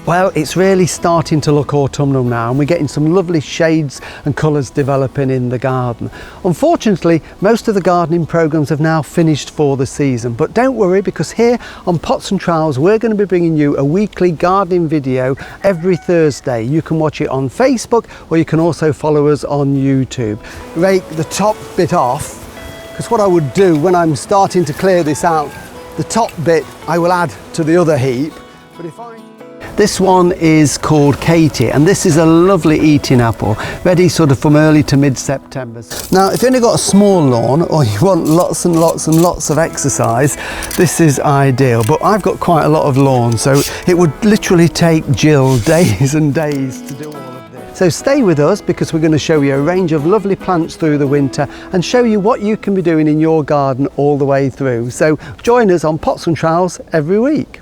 Well, it's really starting to look autumnal now, and we're getting some lovely shades and colours developing in the garden. Unfortunately, most of the gardening programmes have now finished for the season, but don't worry, because here on Pots and Trowels we're going to be bringing you a weekly gardening video every Thursday. You can watch it on Facebook, or you can also follow us on YouTube. Rake the top bit off, because what I would do when I'm starting to clear this out, the top bit I will add to the other heap. But if This one is called Katie, and this is a lovely eating apple, ready sort of from early to mid-September. Now, if you've only got a small lawn, or you want lots and lots and lots of exercise, this is ideal. But I've got quite a lot of lawn, so it would literally take Jill days and days to do all of this. So stay with us, because we're going to show you a range of lovely plants through the winter and show you what you can be doing in your garden all the way through. So join us on Pots and Trowels every week.